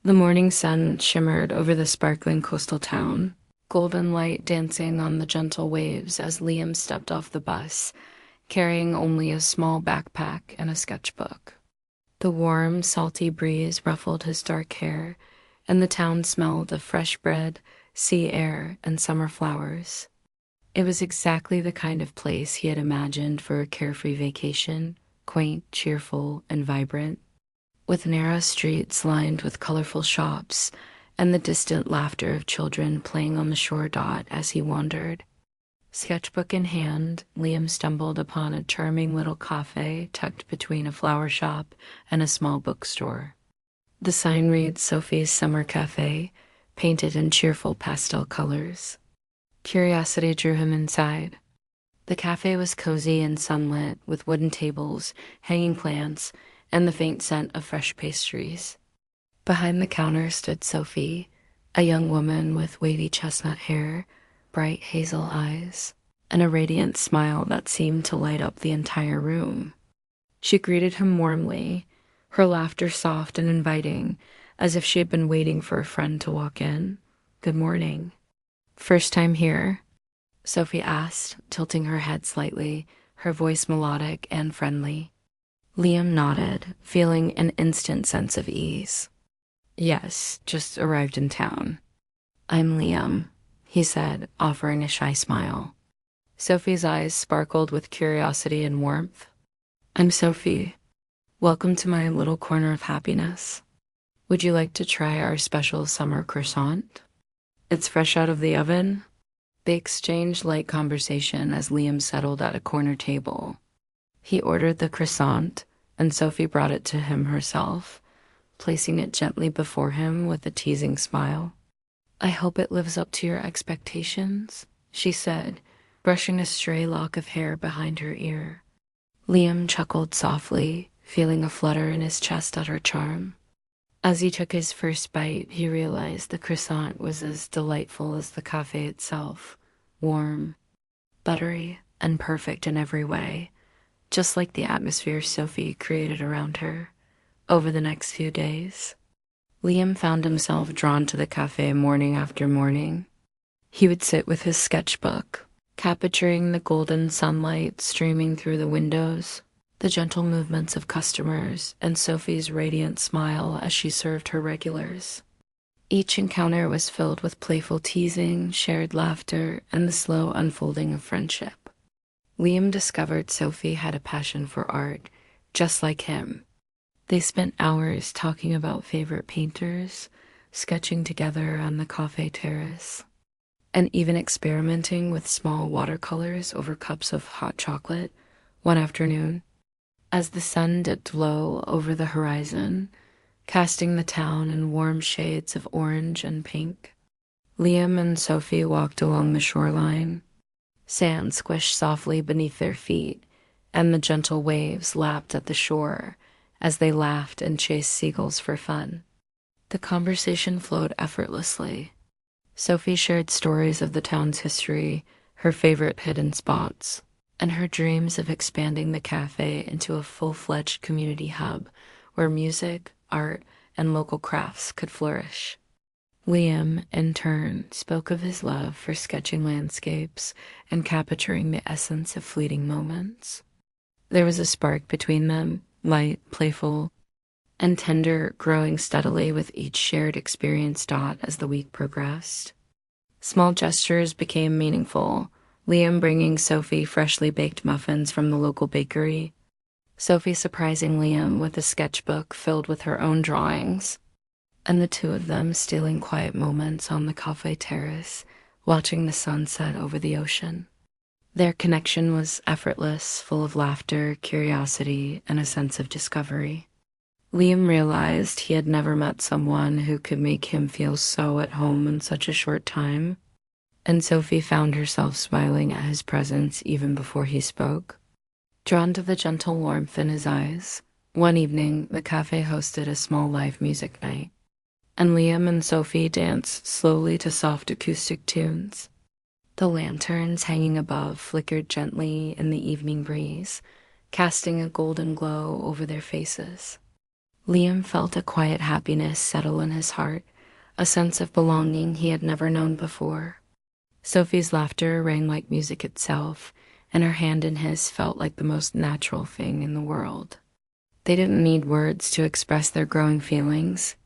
The morning sun shimmered over the sparkling coastal town, golden light dancing on the gentle waves as Liam stepped off the bus, carrying only a small backpack and a sketchbook. The warm, salty breeze ruffled his dark hair, and the town smelled of fresh bread, sea air, and summer flowers. It was exactly the kind of place he had imagined for a carefree vacation, quaint, cheerful, and vibrant, with narrow streets lined with colorful shops and the distant laughter of children playing on the shore dot as he wandered. Sketchbook in hand, Liam stumbled upon a charming little cafe tucked between a flower shop and a small bookstore. The sign reads Sophie's Summer Café, painted in cheerful pastel colors. Curiosity drew him inside. The cafe was cozy and sunlit, with wooden tables, hanging plants, and the faint scent of fresh pastries. Behind the counter stood Sophie, a young woman with wavy chestnut hair, bright hazel eyes, and a radiant smile that seemed to light up the entire room. She greeted him warmly, her laughter soft and inviting, as if she had been waiting for a friend to walk in. "Good morning." "First time here?" Sophie asked, tilting her head slightly, her voice melodic and friendly. Liam nodded, feeling an instant sense of ease. "Yes, just arrived in town." "I'm Liam," he said, offering a shy smile. Sophie's eyes sparkled with curiosity and warmth. "I'm Sophie. Welcome to my little corner of happiness. Would you like to try our special summer croissant? It's fresh out of the oven." They exchanged light conversation as Liam settled at a corner table. He ordered the croissant, and Sophie brought it to him herself, placing it gently before him with a teasing smile. "I hope it lives up to your expectations," she said, brushing a stray lock of hair behind her ear. Liam chuckled softly, feeling a flutter in his chest at her charm. As he took his first bite, he realized the croissant was as delightful as the cafe itself, warm, buttery, and perfect in every way, just like the atmosphere Sophie created around her. Over the next few days, Liam found himself drawn to the cafe morning after morning. He would sit with his sketchbook, capturing the golden sunlight streaming through the windows, the gentle movements of customers, and Sophie's radiant smile as she served her regulars. Each encounter was filled with playful teasing, shared laughter, and the slow unfolding of friendship. Liam discovered Sophie had a passion for art, just like him. They spent hours talking about favorite painters, sketching together on the cafe terrace, and even experimenting with small watercolors over cups of hot chocolate. One afternoon, as the sun dipped low over the horizon, casting the town in warm shades of orange and pink, Liam and Sophie walked along the shoreline. Sand squished softly beneath their feet, and the gentle waves lapped at the shore as they laughed and chased seagulls for fun. The conversation flowed effortlessly. Sophie shared stories of the town's history, her favorite hidden spots, and her dreams of expanding the cafe into a full-fledged community hub where music, art, and local crafts could flourish. Liam, in turn, spoke of his love for sketching landscapes and capturing the essence of fleeting moments. There was a spark between them, light, playful, and tender, growing steadily with each shared experience as the week progressed. Small gestures became meaningful, Liam bringing Sophie freshly baked muffins from the local bakery, Sophie surprising Liam with a sketchbook filled with her own drawings, and the two of them stealing quiet moments on the cafe terrace, watching the sunset over the ocean. Their connection was effortless, full of laughter, curiosity, and a sense of discovery. Liam realized he had never met someone who could make him feel so at home in such a short time, and Sophie found herself smiling at his presence even before he spoke. Drawn to the gentle warmth in his eyes, one evening the cafe hosted a small live music night, and Liam and Sophie danced slowly to soft acoustic tunes. The lanterns hanging above flickered gently in the evening breeze, casting a golden glow over their faces. Liam felt a quiet happiness settle in his heart, a sense of belonging he had never known before. Sophie's laughter rang like music itself, and her hand in his felt like the most natural thing in the world. They didn't need words to express their growing feelings.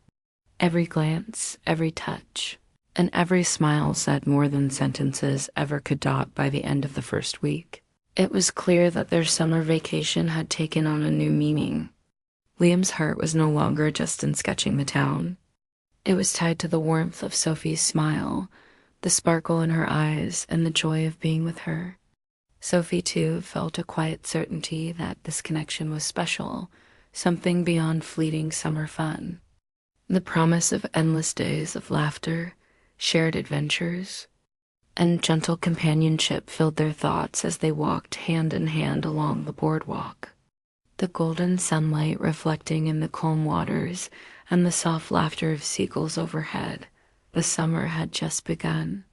Every glance, every touch, and every smile said more than sentences ever could dot by the end of the first week. It was clear that their summer vacation had taken on a new meaning. Liam's heart was no longer just in sketching the town. It was tied to the warmth of Sophie's smile, the sparkle in her eyes, and the joy of being with her. Sophie, too, felt a quiet certainty that this connection was special, something beyond fleeting summer fun. The promise of endless days of laughter, shared adventures, and gentle companionship filled their thoughts as they walked hand in hand along the boardwalk. The golden sunlight reflecting in the calm waters and the soft laughter of seagulls overhead. The summer had just begun.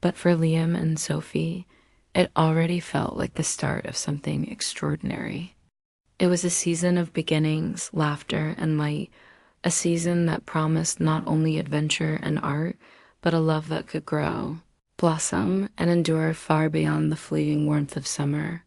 But for Liam and Sophie, it already felt like the start of something extraordinary. It was a season of beginnings, laughter, and light, a season that promised not only adventure and art, but a love that could grow, blossom, and endure far beyond the fleeting warmth of summer.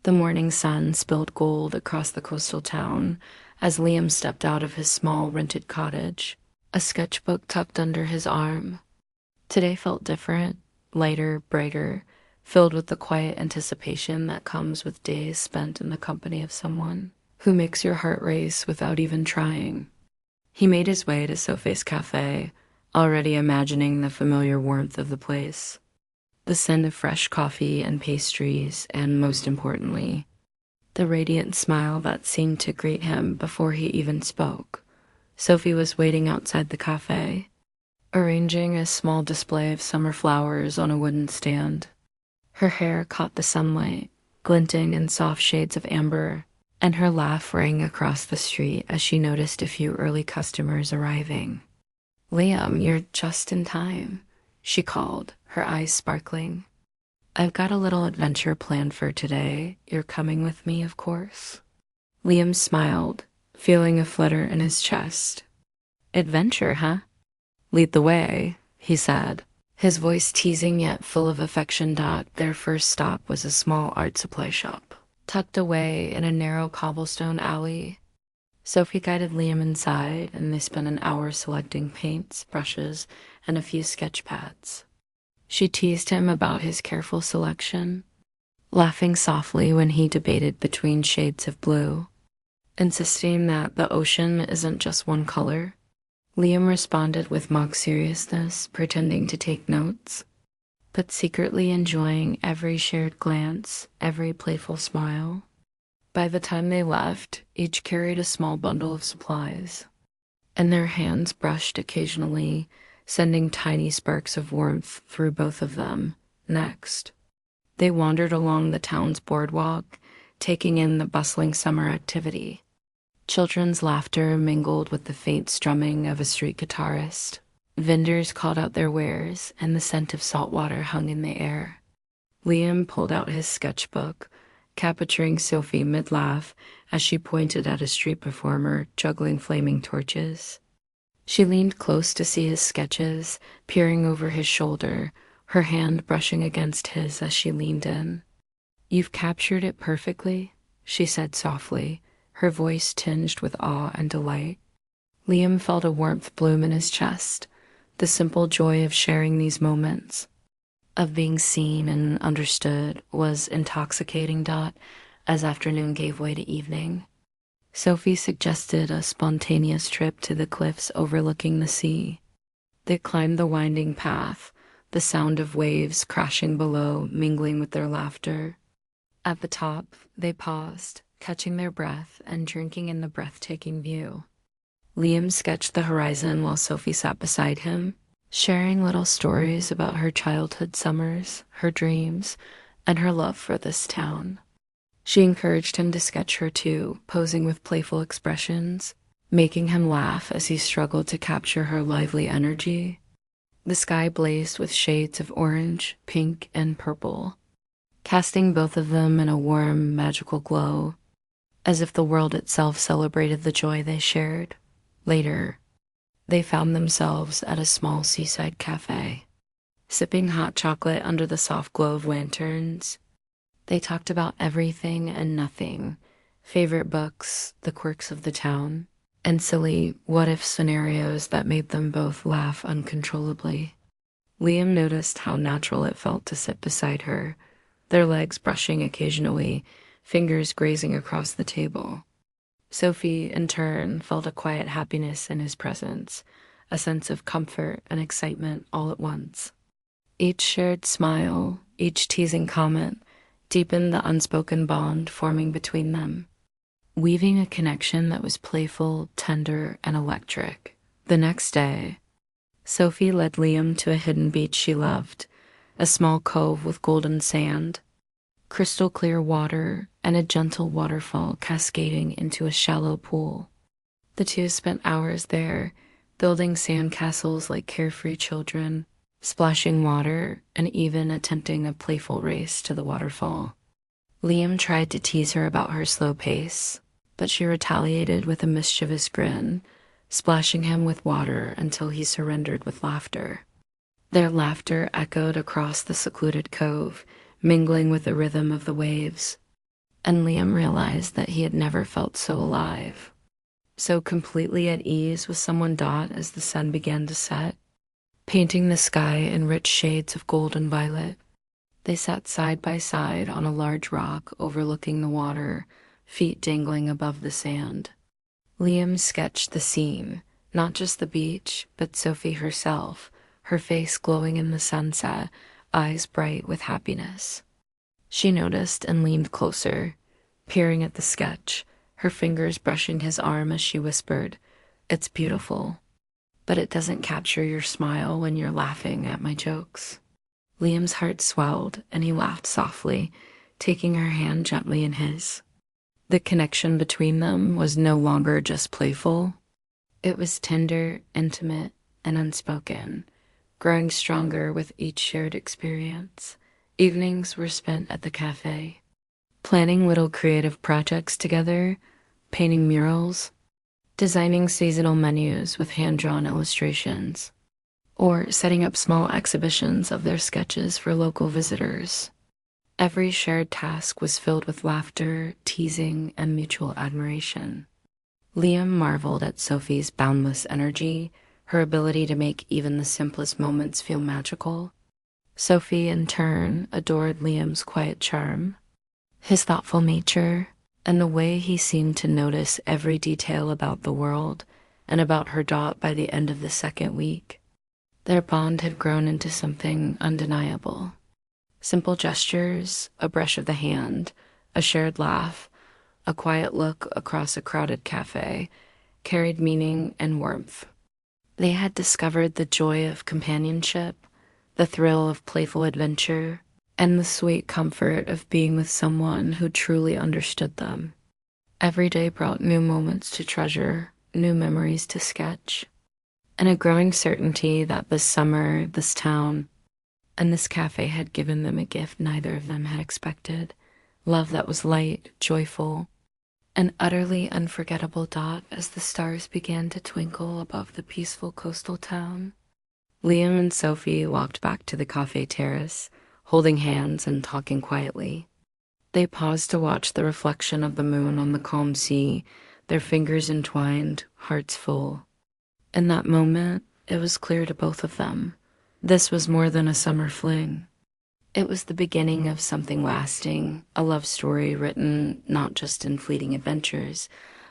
The morning sun spilled gold across the coastal town as Liam stepped out of his small rented cottage, a sketchbook tucked under his arm. Today felt different, lighter, brighter, filled with the quiet anticipation that comes with days spent in the company of someone who makes your heart race without even trying. He made his way to Sophie's Café, already imagining the familiar warmth of the place. The scent of fresh coffee and pastries, and most importantly, the radiant smile that seemed to greet him before he even spoke. Sophie was waiting outside the cafe, arranging a small display of summer flowers on a wooden stand. Her hair caught the sunlight, glinting in soft shades of amber, and her laugh rang across the street as she noticed a few early customers arriving. "Liam, you're just in time," she called, her eyes sparkling. "I've got a little adventure planned for today. You're coming with me, of course." Liam smiled, feeling a flutter in his chest. "Adventure, huh? Lead the way," he said, his voice teasing yet full of affection. Their first stop was a small art supply shop, tucked away in a narrow cobblestone alley. Sophie guided Liam inside, and they spent an hour selecting paints, brushes, and a few sketch pads. She teased him about his careful selection, laughing softly when he debated between shades of blue, insisting that the ocean isn't just one color. Liam responded with mock seriousness, pretending to take notes, but secretly enjoying every shared glance, every playful smile. By the time they left, each carried a small bundle of supplies, and their hands brushed occasionally, sending tiny sparks of warmth through both of them. Next, they wandered along the town's boardwalk, taking in the bustling summer activity. Children's laughter mingled with the faint strumming of a street guitarist. Vendors called out their wares, and the scent of salt water hung in the air. Liam pulled out his sketchbook, capturing Sophie mid-laugh as she pointed at a street performer juggling flaming torches. She leaned close to see his sketches, peering over his shoulder, her hand brushing against his as she leaned in. "You've captured it perfectly," she said softly, her voice tinged with awe and delight. Liam felt a warmth bloom in his chest, the simple joy of sharing these moments, of being seen and understood, was intoxicating. As afternoon gave way to evening, Sophie suggested a spontaneous trip to the cliffs overlooking the sea. They climbed the winding path, the sound of waves crashing below mingling with their laughter. At the top, they paused, catching their breath and drinking in the breathtaking view. Liam sketched the horizon while Sophie sat beside him, sharing little stories about her childhood summers, her dreams, and her love for this town. She encouraged him to sketch her too, posing with playful expressions, making him laugh as he struggled to capture her lively energy. The sky blazed with shades of orange, pink, and purple, casting both of them in a warm, magical glow, as if the world itself celebrated the joy they shared. Later, they found themselves at a small seaside cafe, sipping hot chocolate under the soft glow of lanterns. They talked about everything and nothing, favorite books, the quirks of the town, and silly what-if scenarios that made them both laugh uncontrollably. Liam noticed how natural it felt to sit beside her, their legs brushing occasionally, fingers grazing across the table. Sophie, in turn, felt a quiet happiness in his presence, a sense of comfort and excitement all at once. Each shared smile, each teasing comment, deepened the unspoken bond forming between them, weaving a connection that was playful, tender, and electric. The next day, Sophie led Liam to a hidden beach she loved, a small cove with golden sand, crystal clear water, and a gentle waterfall cascading into a shallow pool. The two spent hours there, building sandcastles like carefree children, splashing water, and even attempting a playful race to the waterfall. Liam tried to tease her about her slow pace, but she retaliated with a mischievous grin, splashing him with water until he surrendered with laughter. Their laughter echoed across the secluded cove, mingling with the rhythm of the waves, and Liam realized that he had never felt so alive, so completely at ease with someone. As the sun began to set, painting the sky in rich shades of gold and violet, they sat side by side on a large rock overlooking the water, feet dangling above the sand. Liam sketched the scene, not just the beach, but Sophie herself, her face glowing in the sunset, eyes bright with happiness. She noticed and leaned closer, peering at the sketch, her fingers brushing his arm as she whispered, "It's beautiful, but it doesn't capture your smile when you're laughing at my jokes." Liam's heart swelled, and he laughed softly, taking her hand gently in his. The connection between them was no longer just playful. It was tender, intimate, and unspoken, growing stronger with each shared experience. Evenings were spent at the cafe, planning little creative projects together, painting murals, designing seasonal menus with hand-drawn illustrations, or setting up small exhibitions of their sketches for local visitors. Every shared task was filled with laughter, teasing, and mutual admiration. Liam marveled at Sophie's boundless energy, her ability to make even the simplest moments feel magical. Sophie, in turn, adored Liam's quiet charm, his thoughtful nature, and the way he seemed to notice every detail about the world and about her dot by the end of the second week. Their bond had grown into something undeniable. Simple gestures, a brush of the hand, a shared laugh, a quiet look across a crowded cafe, carried meaning and warmth. They had discovered the joy of companionship, the thrill of playful adventure, and the sweet comfort of being with someone who truly understood them. Every day brought new moments to treasure, new memories to sketch, and a growing certainty that this summer, this town, and this cafe had given them a gift neither of them had expected. Love that was light, joyful, an utterly unforgettable dot as the stars began to twinkle above the peaceful coastal town. Liam and Sophie walked back to the cafe terrace, holding hands and talking quietly. They paused to watch the reflection of the moon on the calm sea, their fingers entwined, hearts full. In that moment, it was clear to both of them. This was more than a summer fling. It was the beginning of something lasting, a love story written not just in fleeting adventures,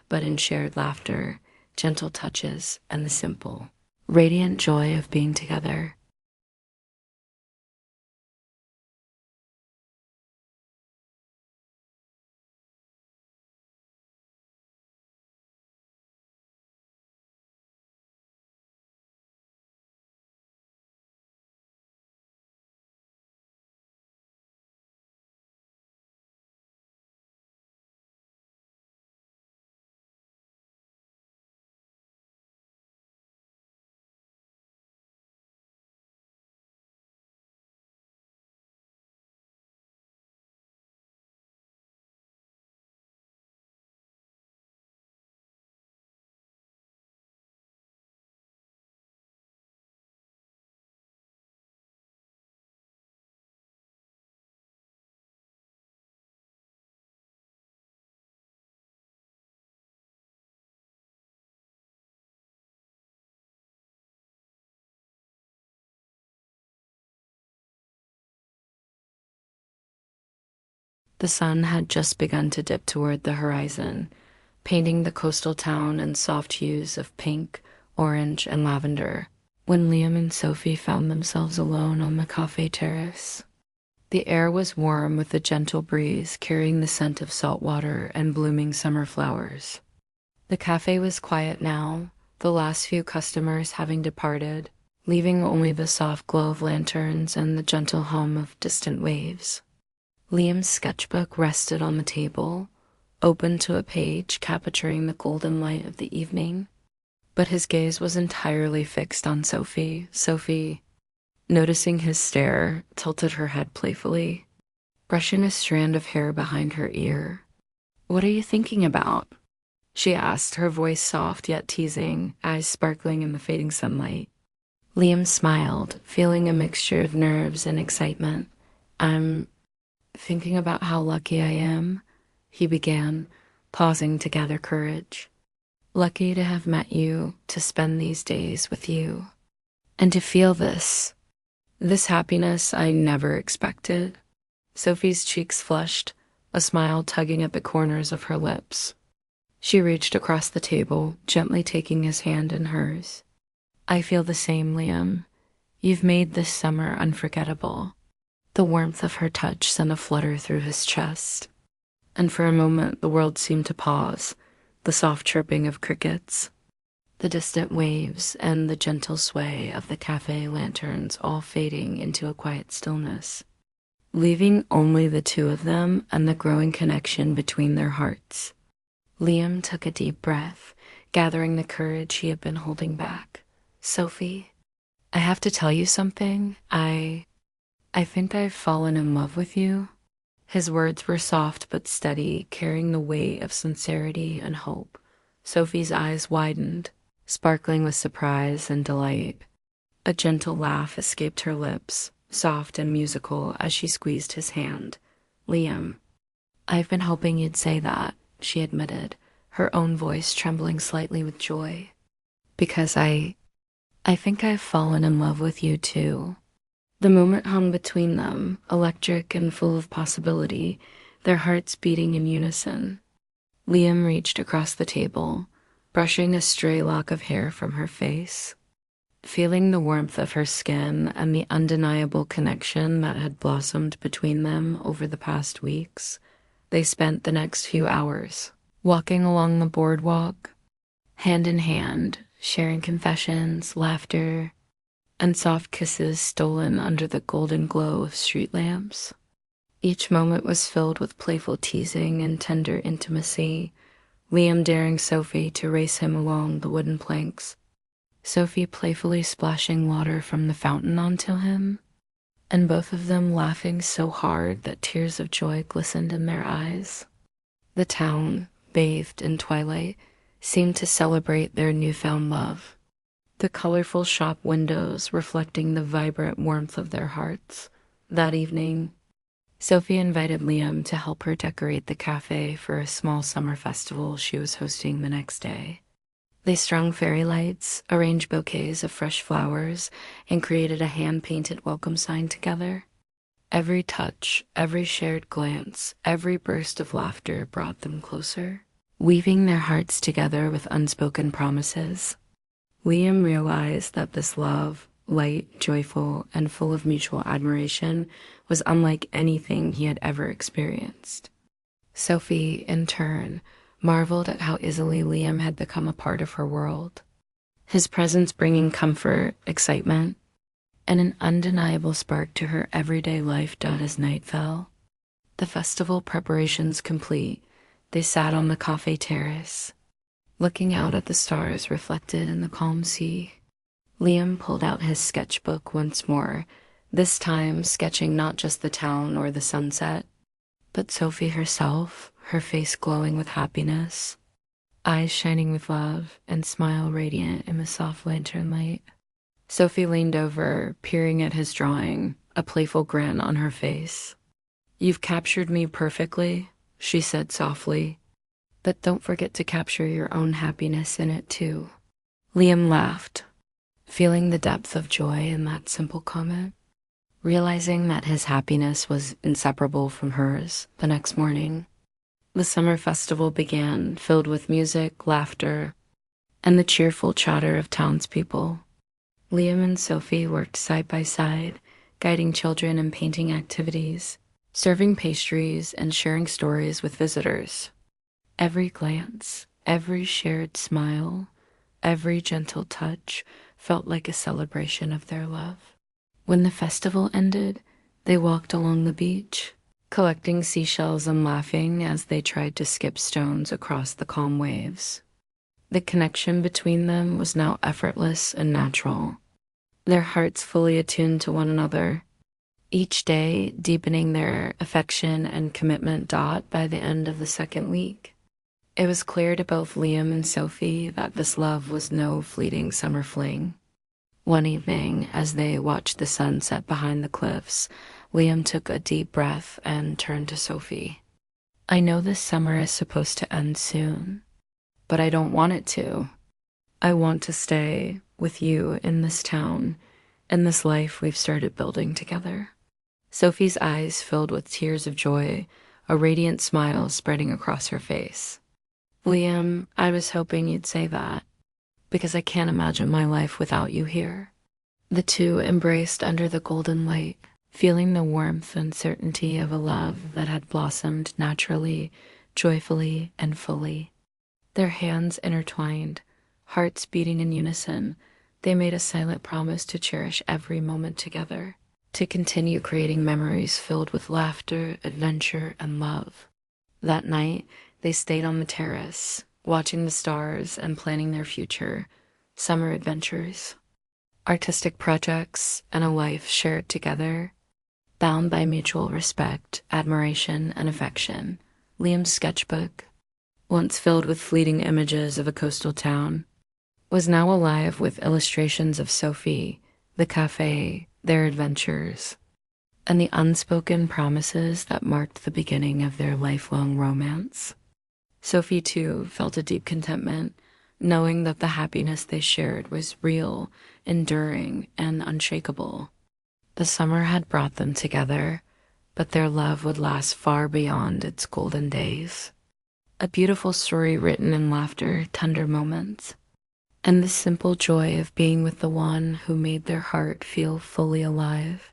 but in shared laughter, gentle touches, and the simple, radiant joy of being together. The sun had just begun to dip toward the horizon, painting the coastal town in soft hues of pink, orange, and lavender, when Liam and Sophie found themselves alone on the cafe terrace. The air was warm with a gentle breeze carrying the scent of salt water and blooming summer flowers. The cafe was quiet now, the last few customers having departed, leaving only the soft glow of lanterns and the gentle hum of distant waves. Liam's sketchbook rested on the table, open to a page capturing the golden light of the evening, but his gaze was entirely fixed on Sophie. Sophie, noticing his stare, tilted her head playfully, brushing a strand of hair behind her ear. "What are you thinking about?" she asked, her voice soft yet teasing, eyes sparkling in the fading sunlight. Liam smiled, feeling a mixture of nerves and excitement. "I'm thinking about how lucky I am," he began, pausing to gather courage. "Lucky to have met you, to spend these days with you, and to feel this happiness I never expected." Sophie's cheeks flushed, a smile tugging at the corners of her lips. She reached across the table, gently taking his hand in hers. "I feel the same, Liam. You've made this summer unforgettable." The warmth of her touch sent a flutter through his chest, and for a moment the world seemed to pause, the soft chirping of crickets, the distant waves, and the gentle sway of the cafe lanterns all fading into a quiet stillness, leaving only the two of them and the growing connection between their hearts. Liam took a deep breath, gathering the courage he had been holding back. "Sophie, I have to tell you something. I think I've fallen in love with you." His words were soft but steady, carrying the weight of sincerity and hope. Sophie's eyes widened, sparkling with surprise and delight. A gentle laugh escaped her lips, soft and musical as she squeezed his hand. "Liam, I've been hoping you'd say that," she admitted, her own voice trembling slightly with joy. "Because I think I've fallen in love with you too." The moment hung between them, electric and full of possibility, their hearts beating in unison. Liam reached across the table, brushing a stray lock of hair from her face. Feeling the warmth of her skin and the undeniable connection that had blossomed between them over the past weeks, they spent the next few hours walking along the boardwalk, hand in hand, sharing confessions, laughter, and soft kisses stolen under the golden glow of street lamps. Each moment was filled with playful teasing and tender intimacy, Liam daring Sophie to race him along the wooden planks, Sophie playfully splashing water from the fountain onto him, and both of them laughing so hard that tears of joy glistened in their eyes. The town, bathed in twilight, seemed to celebrate their newfound love, the colorful shop windows reflecting the vibrant warmth of their hearts. That evening, Sophie invited Liam to help her decorate the cafe for a small summer festival she was hosting the next day. They strung fairy lights, arranged bouquets of fresh flowers, and created a hand-painted welcome sign together. Every touch, every shared glance, every burst of laughter brought them closer, weaving their hearts together with unspoken promises. Liam realized that this love, light, joyful, and full of mutual admiration, was unlike anything he had ever experienced. Sophie, in turn, marveled at how easily Liam had become a part of her world, his presence bringing comfort, excitement, and an undeniable spark to her everyday life as night fell. The festival preparations complete, they sat on the café terrace, looking out at the stars reflected in the calm sea. Liam pulled out his sketchbook once more, this time sketching not just the town or the sunset, but Sophie herself, her face glowing with happiness, eyes shining with love, and smile radiant in the soft lantern light. Sophie leaned over, peering at his drawing, a playful grin on her face. "You've captured me perfectly," she said softly, "but don't forget to capture your own happiness in it too." Liam laughed, feeling the depth of joy in that simple comment. Realizing that his happiness was inseparable from hers, the next morning, the summer festival began, filled with music, laughter, and the cheerful chatter of townspeople. Liam and Sophie worked side by side, guiding children in painting activities, serving pastries, and sharing stories with visitors. Every glance, every shared smile, every gentle touch felt like a celebration of their love. When the festival ended, they walked along the beach, collecting seashells and laughing as they tried to skip stones across the calm waves. The connection between them was now effortless and natural, their hearts fully attuned to one another, each day deepening their affection and commitment. By the end of the second week, it was clear to both Liam and Sophie that this love was no fleeting summer fling. One evening, as they watched the sun set behind the cliffs, Liam took a deep breath and turned to Sophie. "I know this summer is supposed to end soon, but I don't want it to. I want to stay with you in this town, in this life we've started building together." Sophie's eyes filled with tears of joy, a radiant smile spreading across her face. "Liam, I was hoping you'd say that, because I can't imagine my life without you here." The two embraced under the golden light, feeling the warmth and certainty of a love that had blossomed naturally, joyfully, and fully. Their hands intertwined, hearts beating in unison, they made a silent promise to cherish every moment together, to continue creating memories filled with laughter, adventure, and love. That night, they stayed on the terrace, watching the stars and planning their future, summer adventures, artistic projects, and a life shared together, bound by mutual respect, admiration, and affection. Liam's sketchbook, once filled with fleeting images of a coastal town, was now alive with illustrations of Sophie, the cafe, their adventures, and the unspoken promises that marked the beginning of their lifelong romance. Sophie, too, felt a deep contentment, knowing that the happiness they shared was real, enduring, and unshakable. The summer had brought them together, but their love would last far beyond its golden days. a beautiful story written in laughter, tender moments, and the simple joy of being with the one who made their heart feel fully alive.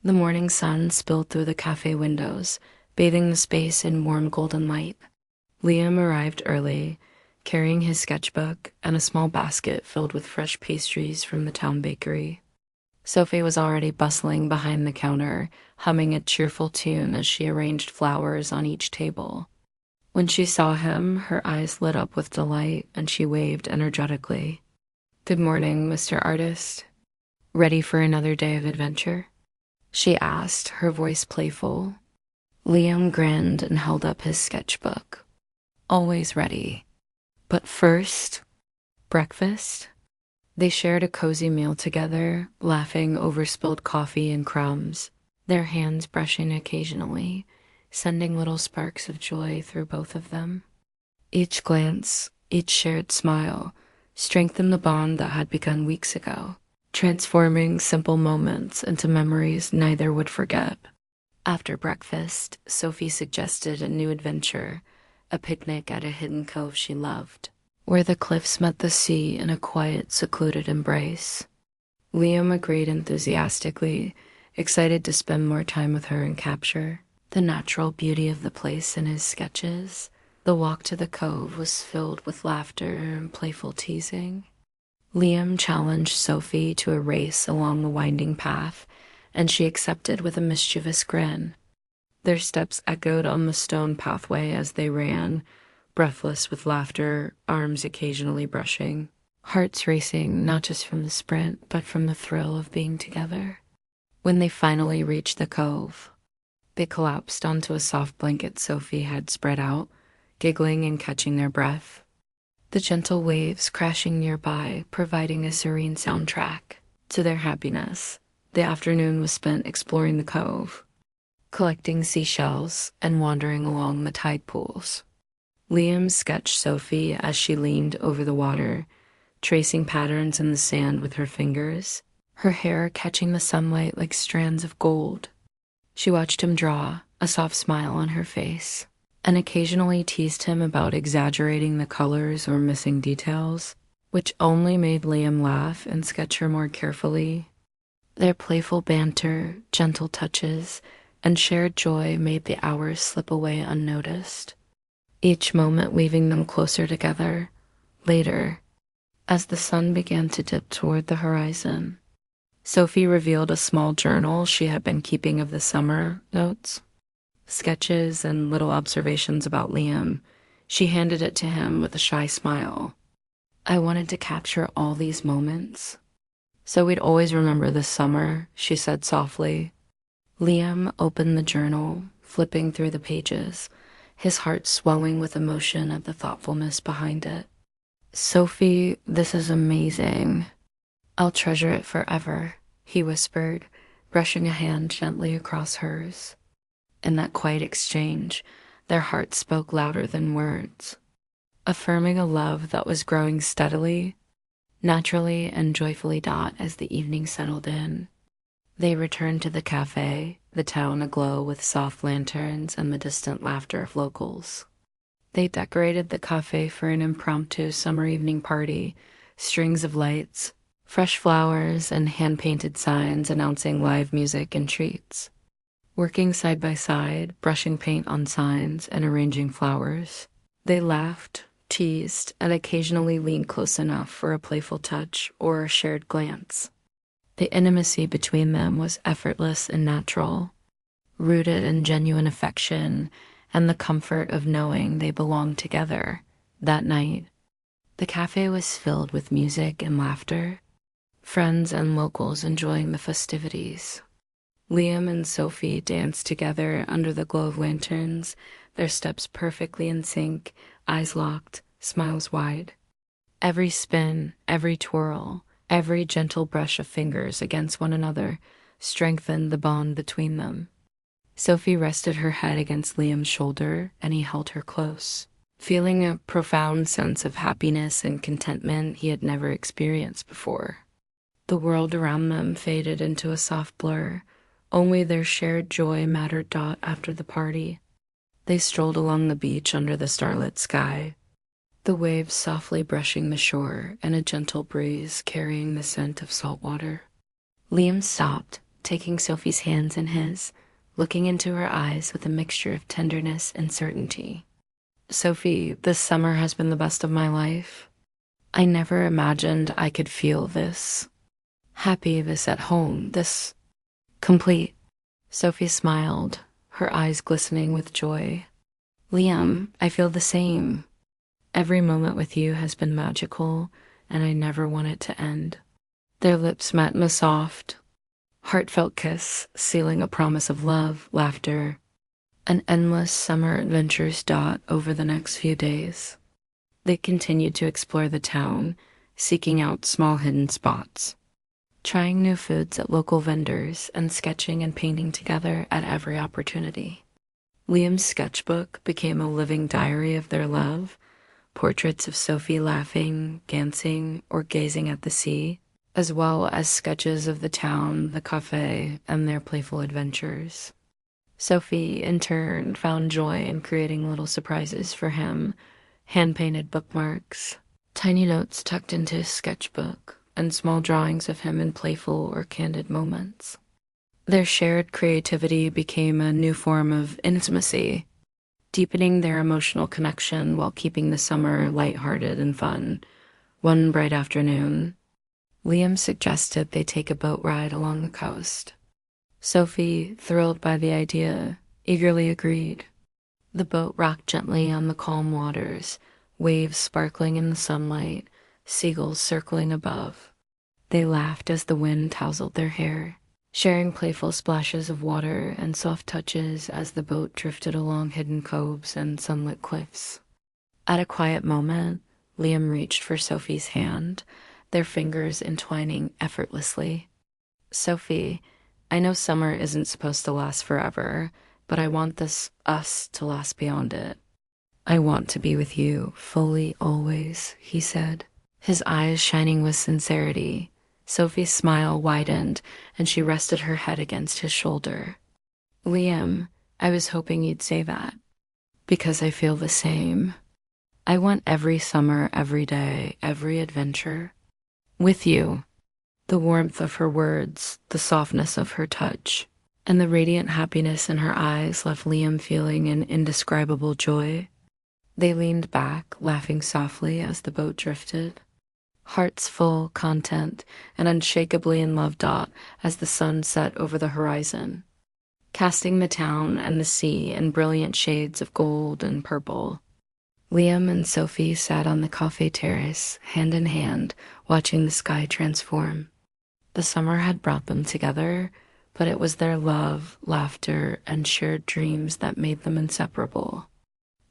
The morning sun spilled through the cafe windows, bathing the space in warm golden light. Liam arrived early, carrying his sketchbook and a small basket filled with fresh pastries from the town bakery. Sophie was already bustling behind the counter, humming a cheerful tune as she arranged flowers on each table. When she saw him, her eyes lit up with delight and she waved energetically. "Good morning, Mr. Artist. Ready for another day of adventure?" she asked, her voice playful. Liam grinned and held up his sketchbook. "Always ready. But first, breakfast?" They shared a cozy meal together, laughing over spilled coffee and crumbs, their hands brushing occasionally, sending little sparks of joy through both of them. Each glance, each shared smile, strengthened the bond that had begun weeks ago, transforming simple moments into memories neither would forget. After breakfast, Sophie suggested a new adventure, a picnic at a hidden cove she loved, where the cliffs met the sea in a quiet, secluded embrace. Liam agreed enthusiastically, excited to spend more time with her and capture the natural beauty of the place in his sketches. The walk to the cove was filled with laughter and playful teasing. Liam challenged Sophie to a race along the winding path, and she accepted with a mischievous grin. Their steps echoed on the stone pathway as they ran, breathless with laughter, arms occasionally brushing, hearts racing not just from the sprint, but from the thrill of being together. When they finally reached the cove, they collapsed onto a soft blanket Sophie had spread out, giggling and catching their breath, the gentle waves crashing nearby, providing a serene soundtrack to their happiness. The afternoon was spent exploring the cove, collecting seashells and wandering along the tide pools. Liam sketched Sophie as she leaned over the water, tracing patterns in the sand with her fingers, her hair catching the sunlight like strands of gold. She watched him draw, a soft smile on her face, and occasionally teased him about exaggerating the colors or missing details, which only made Liam laugh and sketch her more carefully. Their playful banter, gentle touches, and shared joy made the hours slip away unnoticed, each moment weaving them closer together. Later, as the sun began to dip toward the horizon, Sophie revealed a small journal she had been keeping of the summer notes, sketches, and little observations about Liam. She handed it to him with a shy smile. "I wanted to capture all these moments, so we'd always remember this summer," she said softly. Liam opened the journal, flipping through the pages, his heart swelling with emotion at the thoughtfulness behind it. "Sophie, this is amazing. I'll treasure it forever," he whispered, brushing a hand gently across hers. In that quiet exchange, Their hearts spoke louder than words, affirming a love that was growing steadily, naturally, and joyfully. As the evening settled in, they returned to the cafe, the town aglow with soft lanterns and the distant laughter of locals. They decorated the cafe for an impromptu summer evening party, strings of lights, fresh flowers, and hand-painted signs announcing live music and treats. Working side by side, brushing paint on signs and arranging flowers, they laughed, teased, and occasionally leaned close enough for a playful touch or a shared glance. The intimacy between them was effortless and natural, rooted in genuine affection and the comfort of knowing they belonged together. That night, the cafe was filled with music and laughter, friends and locals enjoying the festivities. Liam and Sophie danced together under the glow of lanterns, their steps perfectly in sync, eyes locked, smiles wide. Every spin, every twirl, every gentle brush of fingers against one another strengthened the bond between them. Sophie rested her head against Liam's shoulder, and he held her close, feeling a profound sense of happiness and contentment he had never experienced before. The world around them faded into a soft blur. Only their shared joy mattered. After the party, they strolled along the beach under the starlit sky, the waves softly brushing the shore and a gentle breeze carrying the scent of salt water. Liam stopped, taking Sophie's hands in his, looking into her eyes with a mixture of tenderness and certainty. "Sophie, this summer has been the best of my life. I never imagined I could feel this happy, this at home, this complete." Sophie smiled, her eyes glistening with joy. "Liam, I feel the same. Every moment with you has been magical, and I never want it to end." Their lips met in a soft, heartfelt kiss, sealing a promise of love, laughter, and endless summer adventures. Over the next few days, they continued to explore the town, seeking out small hidden spots, trying new foods at local vendors, and sketching and painting together at every opportunity. Liam's sketchbook became a living diary of their love, portraits of Sophie laughing, dancing, or gazing at the sea, as well as sketches of the town, the cafe, and their playful adventures. Sophie, in turn, found joy in creating little surprises for him, hand-painted bookmarks, tiny notes tucked into his sketchbook, and small drawings of him in playful or candid moments. Their shared creativity became a new form of intimacy, deepening their emotional connection while keeping the summer lighthearted and fun. One bright afternoon, Liam suggested they take a boat ride along the coast. Sophie, thrilled by the idea, eagerly agreed. The boat rocked gently on the calm waters, waves sparkling in the sunlight, seagulls circling above. They laughed as the wind tousled their hair, sharing playful splashes of water and soft touches as the boat drifted along hidden coves and sunlit cliffs. At a quiet moment, Liam reached for Sophie's hand, their fingers entwining effortlessly. "Sophie, I know summer isn't supposed to last forever, but I want us to last beyond it. I want to be with you fully always," he said, his eyes shining with sincerity. Sophie's smile widened, and she rested her head against his shoulder. "Liam, I was hoping you'd say that, because I feel the same. I want every summer, every day, every adventure with you." The warmth of her words, the softness of her touch, and the radiant happiness in her eyes left Liam feeling an indescribable joy. They leaned back, laughing softly as the boat drifted, hearts full, content, and unshakably in love. As the sun set over the horizon, casting the town and the sea in brilliant shades of gold and purple, Liam and Sophie sat on the cafe terrace, hand in hand, watching the sky transform. The summer had brought them together, but it was their love, laughter, and shared dreams that made them inseparable.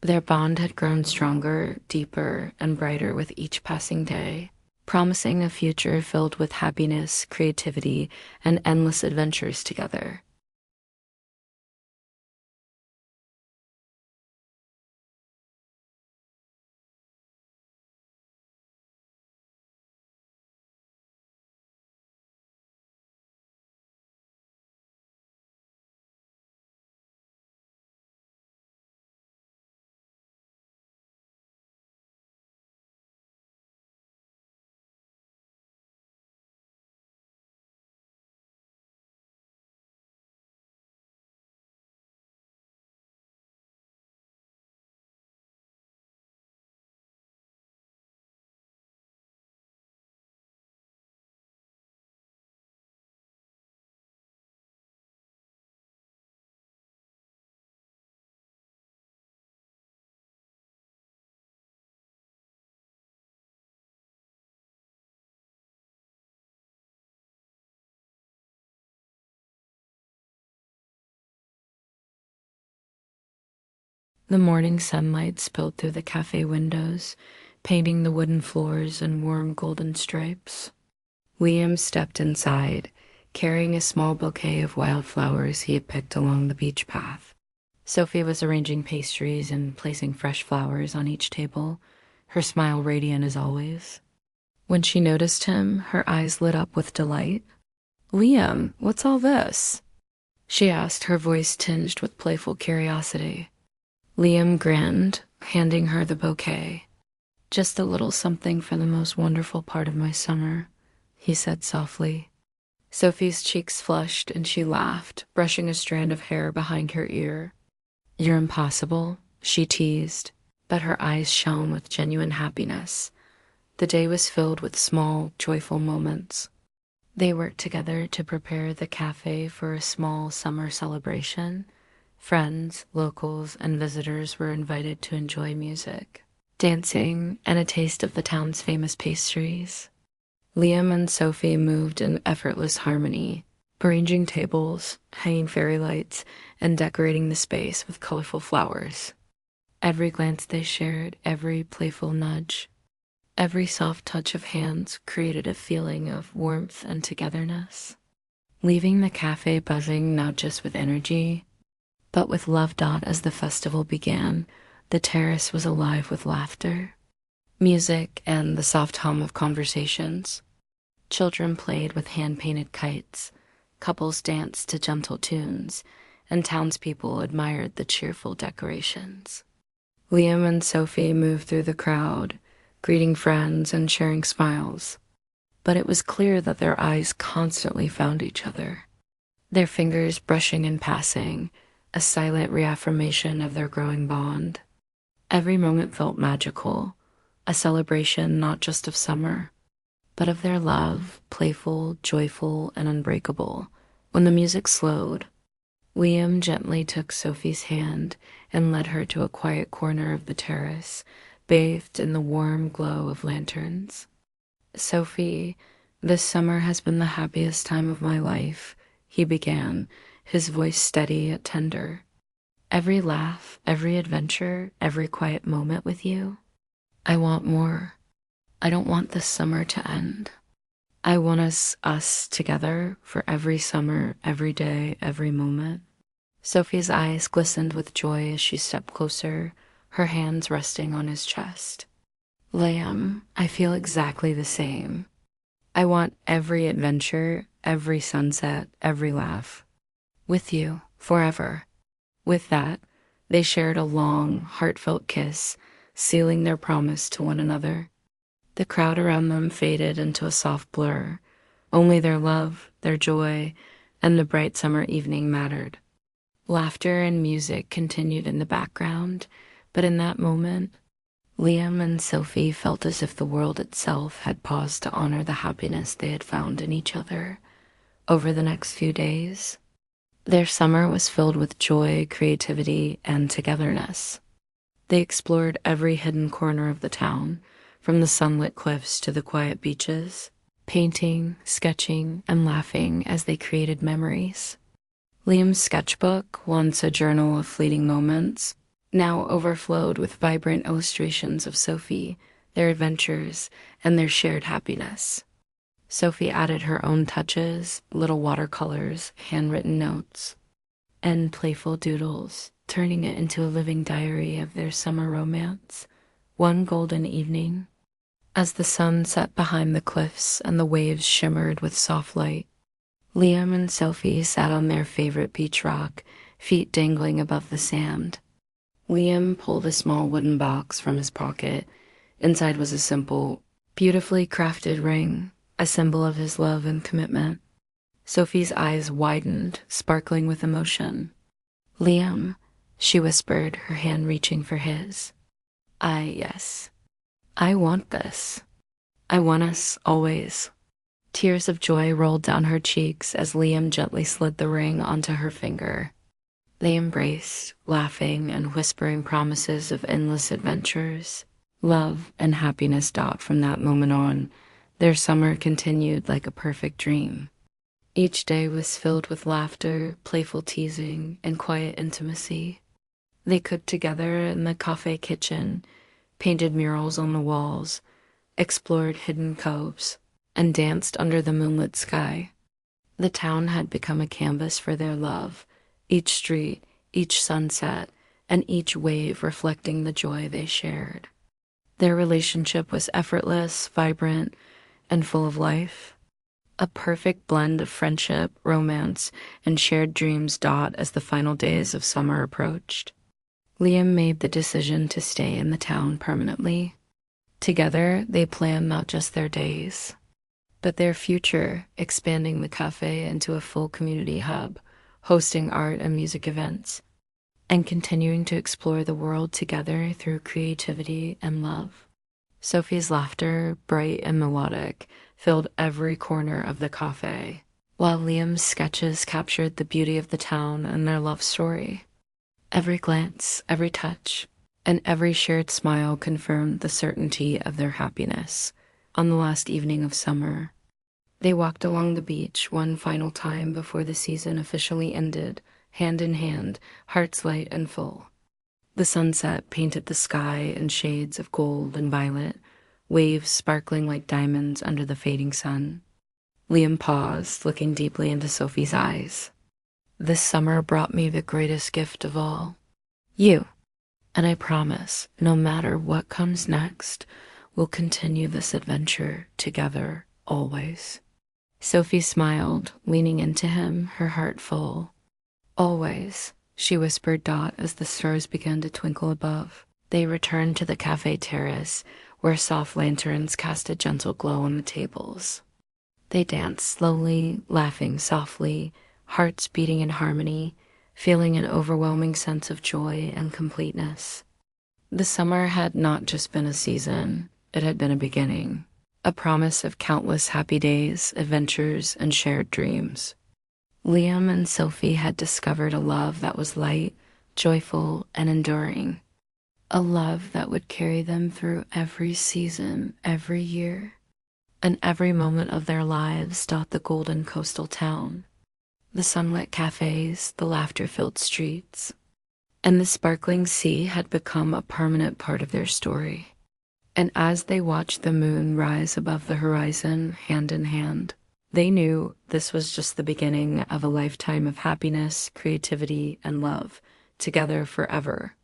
Their bond had grown stronger, deeper, and brighter with each passing day, promising a future filled with happiness, creativity, and endless adventures together. The morning sunlight spilled through the cafe windows, painting the wooden floors in warm golden stripes. Liam stepped inside, carrying a small bouquet of wildflowers he had picked along the beach path. Sophie was arranging pastries and placing fresh flowers on each table, her smile radiant as always. When she noticed him, her eyes lit up with delight. "Liam, what's all this?" she asked, her voice tinged with playful curiosity. Liam grinned, handing her the bouquet. "Just a little something for the most wonderful part of my summer," he said softly. Sophie's cheeks flushed and she laughed, brushing a strand of hair behind her ear. "You're impossible," she teased, but her eyes shone with genuine happiness. The day was filled with small, joyful moments. They worked together to prepare the cafe for a small summer celebration. Friends, locals, and visitors were invited to enjoy music, dancing, and a taste of the town's famous pastries. Liam and Sophie moved in effortless harmony, arranging tables, hanging fairy lights, and decorating the space with colorful flowers. Every glance they shared, every playful nudge, every soft touch of hands created a feeling of warmth and togetherness. Leaving the cafe buzzing not just with energy, but with love. As the festival began, the terrace was alive with laughter, music, and the soft hum of conversations. Children played with hand-painted kites, couples danced to gentle tunes, and townspeople admired the cheerful decorations. Liam and Sophie moved through the crowd, greeting friends and sharing smiles. But it was clear that their eyes constantly found each other, their fingers brushing in passing, a silent reaffirmation of their growing bond. Every moment felt magical, a celebration not just of summer, but of their love, playful, joyful, and unbreakable. When the music slowed, Liam gently took Sophie's hand and led her to a quiet corner of the terrace, bathed in the warm glow of lanterns. "Sophie, this summer has been the happiest time of my life," he began, his voice steady yet tender. "Every laugh, every adventure, every quiet moment with you. I want more. I don't want this summer to end. I want us together for every summer, every day, every moment." Sophie's eyes glistened with joy as she stepped closer, her hands resting on his chest. "Liam, I feel exactly the same. I want every adventure, every sunset, every laugh. With you, forever." With that, they shared a long, heartfelt kiss, sealing their promise to one another. The crowd around them faded into a soft blur. Only their love, their joy, and the bright summer evening mattered. Laughter and music continued in the background, but in that moment, Liam and Sophie felt as if the world itself had paused to honor the happiness they had found in each other. Over the next few days, their summer was filled with joy, creativity, and togetherness. They explored every hidden corner of the town, from the sunlit cliffs to the quiet beaches, painting, sketching, and laughing as they created memories. Liam's sketchbook, once a journal of fleeting moments, now overflowed with vibrant illustrations of Sophie, their adventures, and their shared happiness. Sophie added her own touches, little watercolors, handwritten notes, and playful doodles, turning it into a living diary of their summer romance. One golden evening, as the sun set behind the cliffs and the waves shimmered with soft light, Liam and Sophie sat on their favorite beach rock, feet dangling above the sand. Liam pulled a small wooden box from his pocket. Inside was a simple, beautifully crafted ring, a symbol of his love and commitment. Sophie's eyes widened, sparkling with emotion. "Liam," she whispered, her hand reaching for his. Yes. I want this. I want us always." Tears of joy rolled down her cheeks as Liam gently slid the ring onto her finger. They embraced, laughing and whispering promises of endless adventures, love, and happiness. From that moment on, their summer continued like a perfect dream. Each day was filled with laughter, playful teasing, and quiet intimacy. They cooked together in the Café kitchen, painted murals on the walls, explored hidden coves, and danced under the moonlit sky. The town had become a canvas for their love, each street, each sunset, and each wave reflecting the joy they shared. Their relationship was effortless, vibrant, and full of life. A perfect blend of friendship, romance, and shared dreams dot as the final days of summer approached. Liam made the decision to stay in the town permanently. Together, they planned not just their days, but their future, expanding the cafe into a full community hub, hosting art and music events, and continuing to explore the world together through creativity and love. Sophie's laughter, bright and melodic, filled every corner of the cafe, while Liam's sketches captured the beauty of the town and their love story. Every glance, every touch, and every shared smile confirmed the certainty of their happiness. On the last evening of summer, they walked along the beach one final time before the season officially ended, hand in hand, hearts light and full. The sunset painted the sky in shades of gold and violet, waves sparkling like diamonds under the fading sun. Liam paused, looking deeply into Sophie's eyes. This summer brought me the greatest gift of all. You. And I promise, no matter what comes next, we'll continue this adventure together, always. Sophie smiled, leaning into him, her heart full. Always, she whispered Dot as the stars began to twinkle above. They returned to the cafe terrace, where soft lanterns cast a gentle glow on the tables. They danced slowly, laughing softly, hearts beating in harmony, feeling an overwhelming sense of joy and completeness. The summer had not just been a season, it had been a beginning, a promise of countless happy days, adventures, and shared dreams. Liam and Sophie had discovered a love that was light, joyful, and enduring. A love that would carry them through every season, every year, and every moment of their lives dot the golden coastal town. The sunlit cafes, the laughter-filled streets, and the sparkling sea had become a permanent part of their story. And as they watched the moon rise above the horizon, hand in hand, they knew this was just the beginning of a lifetime of happiness, creativity, and love, together forever.